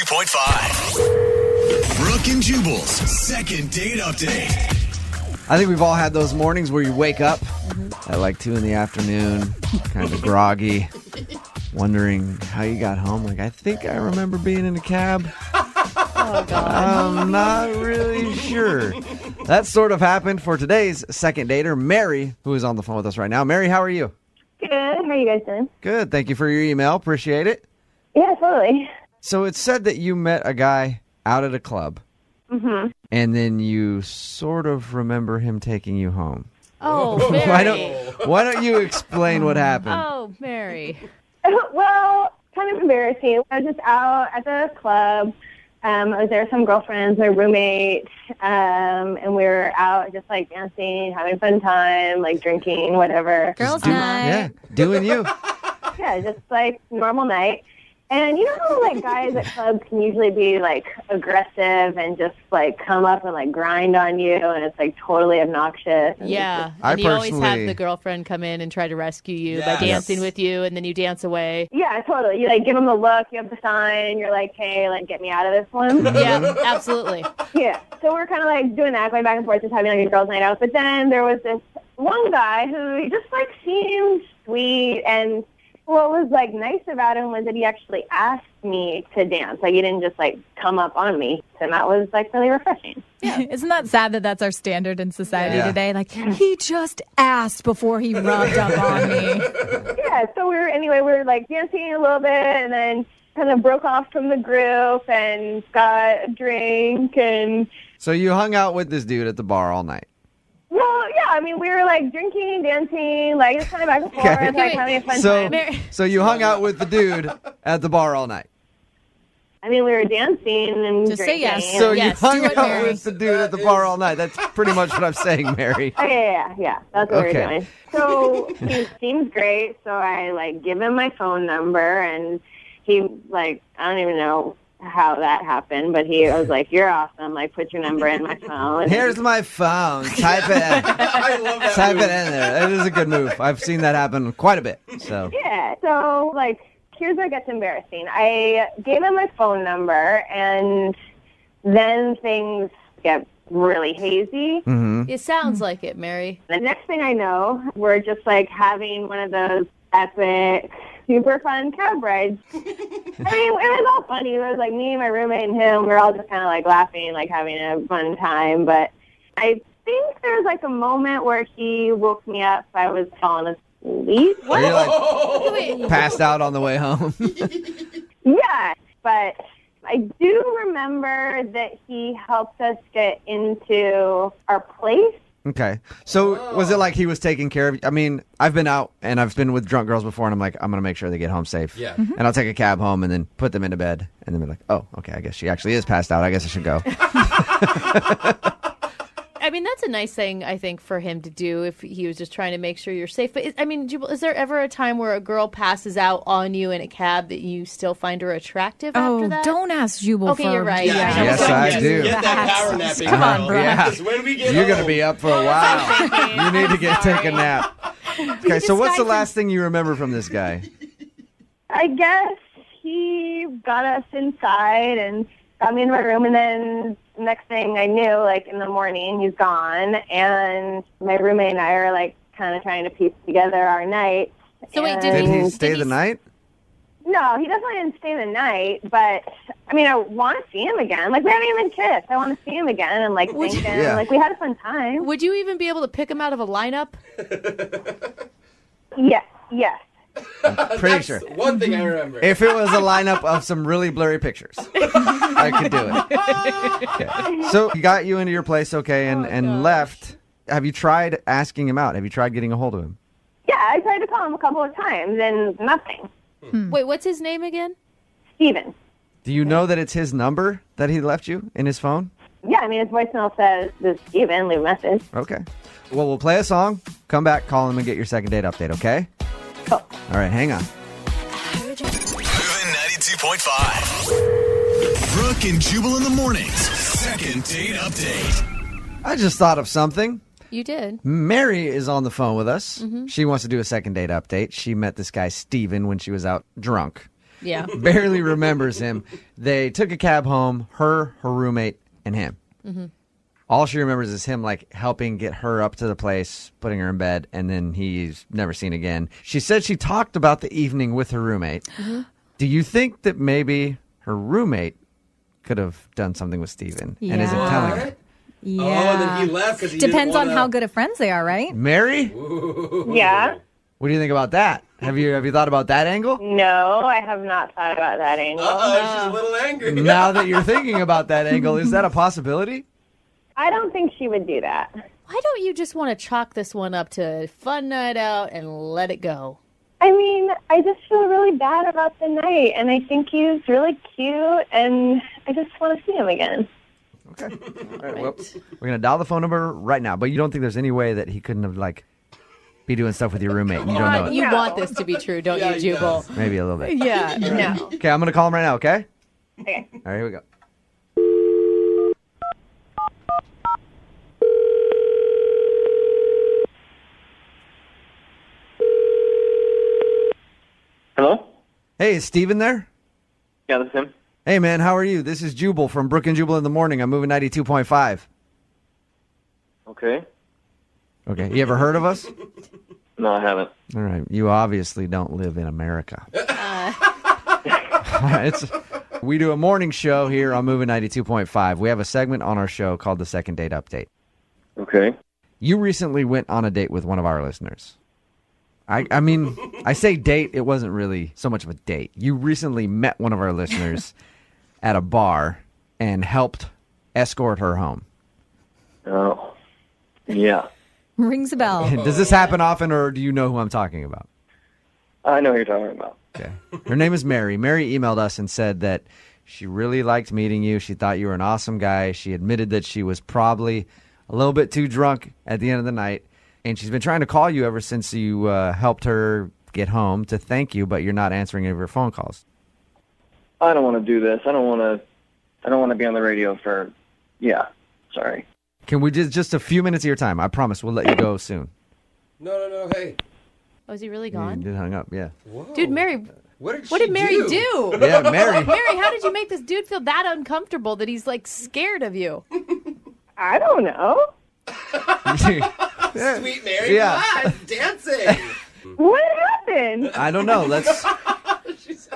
92.5. Brooke and Jubal's second date update. I think we've all had those mornings where you wake up at like 2 in the afternoon, kind of groggy, wondering how you got home. Like, I think I remember being in a cab. Oh, God. I'm not really sure. That sort of happened for today's second dater, Mary, who is on the phone with us right now. Mary, how are you? Good. How are you guys doing? Good. Thank you for your email. Appreciate it. Yeah, totally. So it said that you met a guy out at a club. Mm-hmm. And then you sort of remember him taking you home. Oh, Mary. Why don't you explain what happened? Oh, Mary. Well, kind of embarrassing. I was just out at the club. I was there with some girlfriends, my roommate, and we were out just like dancing, having a fun time, like drinking, whatever. Girls' night. Yeah, doing you. Yeah, just like normal night. And you know how like guys at clubs can usually be like aggressive and just like come up and like grind on you, and it's like totally obnoxious. And Yeah. I And you always have personally- the girlfriend come in and try to rescue you by dancing with you, and then you dance away. yeah, totally. You like give them the look, you have the sign, you're like, hey, like get me out of this one. Yeah, absolutely. Yeah, so we're kind of like doing that, going back and forth, just having like a girls' night out. But then there was this one guy who just like seemed sweet, and what was like nice about him was that he actually asked me to dance. Like he didn't just like come up on me, and that was like really refreshing. Yeah. Isn't that sad that that's our standard in society Yeah. today? Like, he just asked before he rubbed up on me. Yeah, so we were like dancing a little bit, and then kind of broke off from the group and got a drink. And So you hung out with this dude at the bar all night. well, yeah, I mean, we were like drinking, dancing, like just kind of back and forth, Okay. like having a fun So, time. Mary- so you hung out with the dude at the bar all night. I mean, we were dancing and Just say drinking. yes. So Yes, you hung do it, out Mary. with the dude at the bar all night. That's pretty much what I'm saying, Mary. Oh, yeah. That's what we Okay. were doing. So he seems great. So I like give him my phone number, and he like I don't even know how that happened, but he was like, "You're awesome. Like, put your number in my phone." Here's my phone. Type it in. I love that. Type it in there. It is a good move. I've seen that happen quite a bit. So Yeah. So like, here's where it gets embarrassing. I gave him my phone number, and then things get really hazy. It sounds like it, Mary. The next thing I know, we're just like having one of those epic, super fun cab rides. I mean, it was all funny. It was like me, my roommate, and him. We were all just kind of like laughing, like having a fun time. But I think there was like a moment where he woke me up. I was falling asleep. are you like Wait, passed out on the way home? Yeah, but I do remember that he helped us get into our place. Okay. So was it like he was taking care of you? I mean, I've been out and I've been with drunk girls before, and I'm like, I'm going to make sure they get home safe. Yeah. And I'll take a cab home and then put them into bed. And then be like, oh, okay, I guess she actually is passed out. I guess I should go. I mean, that's a nice thing, I think, for him to do if he was just trying to make sure you're safe. But, I mean, Jubal, is there ever a time where a girl passes out on you in a cab that you still find her attractive after Oh, that? don't ask Jubal Okay, for you're right. Yeah. Yeah. Yes, I do. Get that power napping. Come on, girl. bro. Yeah. Because when we get You're going to home- be up for a while. You need to take a nap. Okay, so what's the last thing you remember from this guy? I guess he got us inside and got me in my room, and then the next thing I knew, like in the morning, he's gone, and my roommate and I are like kind of trying to piece together our night. So wait, Did he And- stay the night? No, he definitely didn't stay the night, but I mean, I want to see him again. Like, we haven't even kissed. I want to see him again and like Would thank you- him. Yeah. Like, we had a fun time. Would you even be able to pick him out of a lineup? Yes. Pretty sure. One thing I remember. If it was a lineup of some really blurry pictures, I could do it. Okay. So he got you into your place, okay, and left. Have you tried asking him out? Have you tried getting a hold of him? Yeah, I tried to call him a couple of times and nothing. Wait, what's his name again? Steven. Do you know that it's his number that he left you in his phone? Yeah, I mean, his voicemail says, "This is Steven, leave a message." Okay. Well, we'll play a song, come back, call him, and get your second date update, okay? Cool. All right, hang on. Moving 92.5. Brooke and Jubal in the mornings. Second date update. I just thought of something. You did. Mary is on the phone with us. She wants to do a second date update. She met this guy, Steven, when she was out drunk. Yeah. barely remembers him. They took a cab home, her roommate, and him. Mm-hmm. All she remembers is him like helping get her up to the place, putting her in bed, and then he's never seen again. She said she talked about the evening with her roommate. Mm-hmm. Do you think that maybe her roommate could have done something with Steven and isn't telling her? Yeah. Oh, then he left because he Depends didn't on how good of friends they are, right? Mary? Yeah. What do you think about that? Have you thought about that angle? No, I have not thought about that angle. She's a little angry. Now that you're thinking about that angle, is that a possibility? I don't think she would do that. Why don't you just want to chalk this one up to fun night out and let it go? I mean, I just feel really bad about the night, and I think he's really cute, and I just want to see him again. Okay. All right, well, we're going to dial the phone number right now, but you don't think there's any way that he couldn't have, like, be doing stuff with your roommate and you don't know it? You want this to be true, don't you, Jubal? Maybe a little bit. Yeah, no. Okay, I'm going to call him right now, okay? Okay. All right, here we go. Hello? Hey, is Steven there? Yeah, this is him. Hey, man, how are you? This is Jubal from Brooke and Jubal in the Morning. I'm moving 92.5. Okay. Okay, you ever heard of us? No, I haven't. All right, you obviously don't live in America. We do a morning show here on Moving 92.5. We have a segment on our show called the Second Date Update. Okay. You recently went on a date with one of our listeners. I mean, I say date, it wasn't really so much of a date. You recently met one of our listeners at a bar and helped escort her home. Oh, yeah. Rings a bell. Does this happen often, or do you know who I'm talking about? I know who you're talking about. Okay. Her name is Mary. Mary emailed us and said that she really liked meeting you. She thought you were an awesome guy. She admitted that she was probably a little bit too drunk at the end of the night. And she's been trying to call you ever since you helped her get home to thank you, but you're not answering any of her phone calls. I don't want to do this. I don't want to be on the radio for. Yeah. Sorry. Can we just a few minutes of your time? I promise we'll let you go soon. No. Hey. Oh, is he really You gone? did hung up, yeah. Whoa. Dude, Mary, What what did Mary do? Yeah, Mary. Mary, how did you make this dude feel that uncomfortable that he's, like, scared of you? I don't know. Sweet Mary. Yeah. Ah, dancing. What happened? I don't know. Let's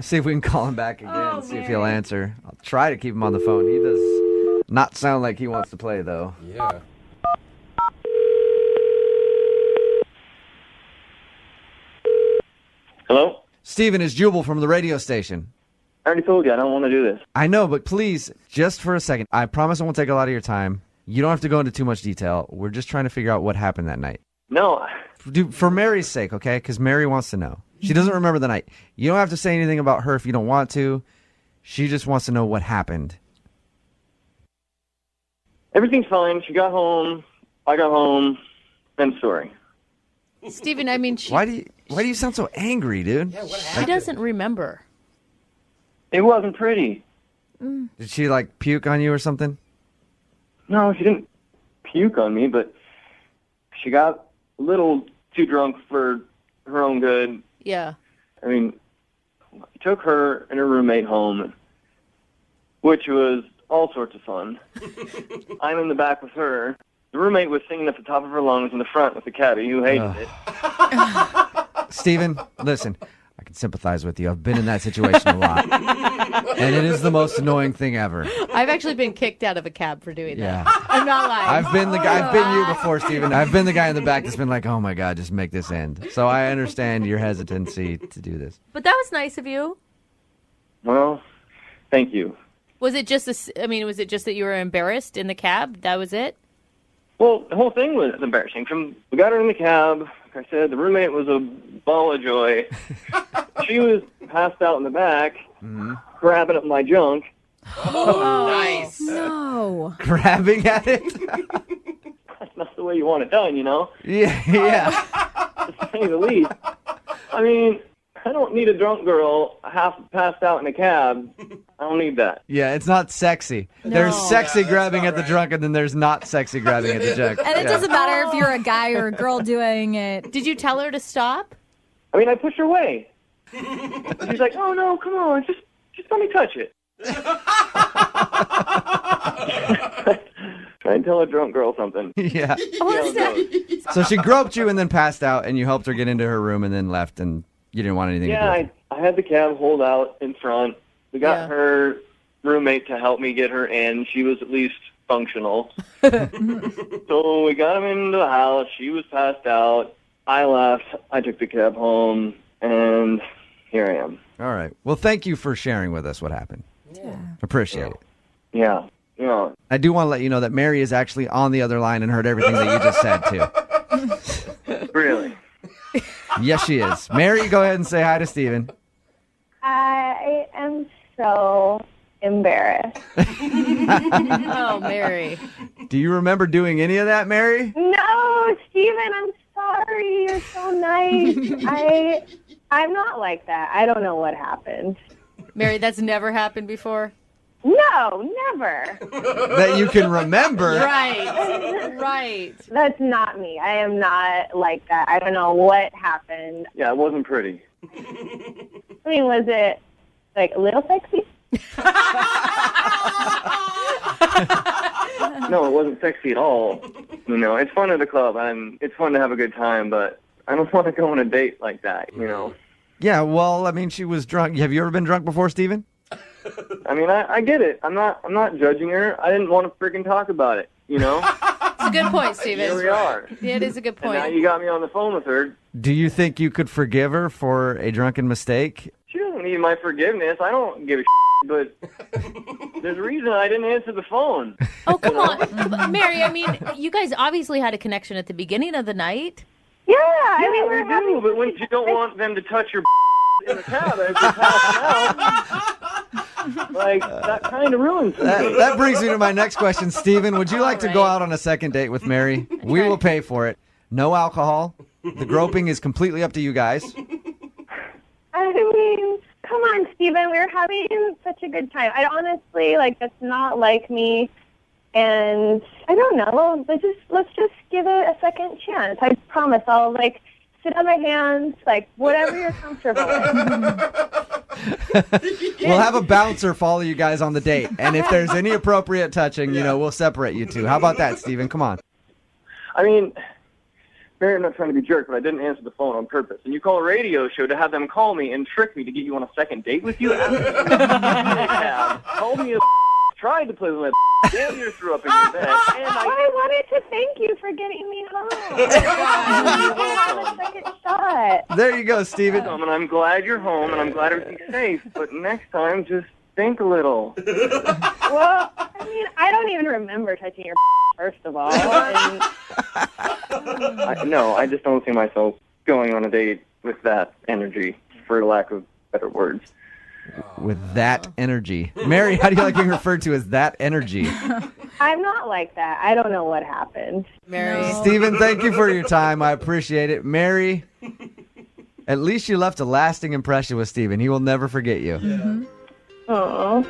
see if we can call him back again, see if he'll answer. I'll try to keep him on the phone. He does not sound like he wants to play, though. Yeah. Hello? Steven, is Jubal from the radio station. I already told you I don't want to do this. I know, but please, just for a second, I promise I won't take a lot of your time. You don't have to go into too much detail. We're just trying to figure out what happened that night. No. For Mary's sake, okay? Because Mary wants to know. She doesn't remember the night. You don't have to say anything about her if you don't want to. She just wants to know what happened. Everything's fine. She got home. I got home. End story. Steven, I mean, Why do you sound so angry, dude? Yeah, what she happened? doesn't remember. It wasn't pretty. Did she, like, puke on you or something? No, she didn't puke on me, but she got a little too drunk for her own good. Yeah. I mean, I took her and her roommate home, which was all sorts of fun. I'm in the back with her. The roommate was singing at the top of her lungs in the front with the cabbie who hated it. Steven, listen, I can sympathize with you. I've been in that situation a lot. And it is the most annoying thing ever. I've actually been kicked out of a cab for doing Yeah. that. I'm not lying. I've been you before, Steven. I've been the guy in the back that's been like, oh my God, just make this end. So I understand your hesitancy to do this. But that was nice of you. Well, thank you. Was it just was it just that you were embarrassed in the cab? That was it? Well, the whole thing was embarrassing. We got her in the cab. Like I said, the roommate was a ball of joy. She was passed out in the back, grabbing at my junk. Oh, nice. No. Grabbing at it? That's not the way you want it done, you know? Yeah. To say the least. I mean, I don't need a drunk girl half passed out in a cab. I don't need that. Yeah, it's not sexy. There's sexy grabbing at the drunk, and then there's not sexy grabbing at the junk. And it doesn't matter if you're a guy or a girl doing it. Did you tell her to stop? I mean, I pushed her away. She's like, oh, no, come on, just let me touch it. Try and tell a drunk girl something. Yeah. What's that? So she groped you and then passed out, and you helped her get into her room and then left, and you didn't want anything to do with it. I had the cab hold out in front. We got Yeah. her roommate to help me get her in. She was at least functional. So we got him into the house. She was passed out. I left. I took the cab home, and here I am. All right. Well, thank you for sharing with us what happened. Appreciate it. Yeah. I do want to let you know that Mary is actually on the other line and heard everything that you just said, too. Really? Yes, she is. Mary, go ahead and say hi to Steven. I am so embarrassed. Oh, Mary. Do you remember doing any of that, Mary? No, Steven, I'm sorry. You're so nice. I'm not like that. I don't know what happened. Mary, that's never happened before? No, never. That you can remember? Right. Right. That's not me. I am not like that. I don't know what happened. Yeah, it wasn't pretty. I mean, was it like a little sexy? No, it wasn't sexy at all. You know, it's fun at the club, and it's fun to have a good time, but I don't want to go on a date like that, you know? Yeah, well, I mean, she was drunk. Have you ever been drunk before, Steven? I mean, I get it. I'm not judging her. I didn't want to freaking talk about it, you know? It's a good point, Steven. Here we are. Yeah, it is a good And now point. you got me on the phone with her. Do you think you could forgive her for a drunken mistake? She doesn't need my forgiveness. I don't give a but there's a reason I didn't answer the phone. Oh, come on. Mary, I mean, you guys obviously had a connection at the beginning of the night. Yeah, I mean, Yeah, we're we having. do, but when you don't want them to touch your in the cab as you're passing out, like, that kind of ruins it. That brings me to my next question. Steven, would you like to go All right. out on a second date with Mary? We will pay for it. No alcohol. The groping is completely up to you guys. I mean, come on, Steven. We're having such a good time. I honestly, that's not like me. And I don't know. Let's just give it a second chance. I promise I'll, sit on my hands, whatever you're comfortable with. We'll have a bouncer follow you guys on the date. And if there's any appropriate touching, we'll separate you two. How about that, Steven? Come on. I mean, Barry, I'm not trying to be a jerk, but I didn't answer the phone on purpose. And you call a radio show to have them call me and trick me to get you on a second date with you? Called me a tried to play with my damn near threw up in your bed. And I wanted to thank you for getting me home. Have a second shot. There you go, Steven. and I'm glad you're home, and I'm glad everything's safe. But next time, just think a little. Well, I mean, I don't even remember touching your first of all. And No, I just don't see myself going on a date with that energy, for lack of better words. With that energy. Mary, how do you like being referred to as that energy? I'm not like that. I don't know what happened. Mary. Steven, thank you for your time. I appreciate it. Mary, at least you left a lasting impression with Steven. He will never forget you. Oh.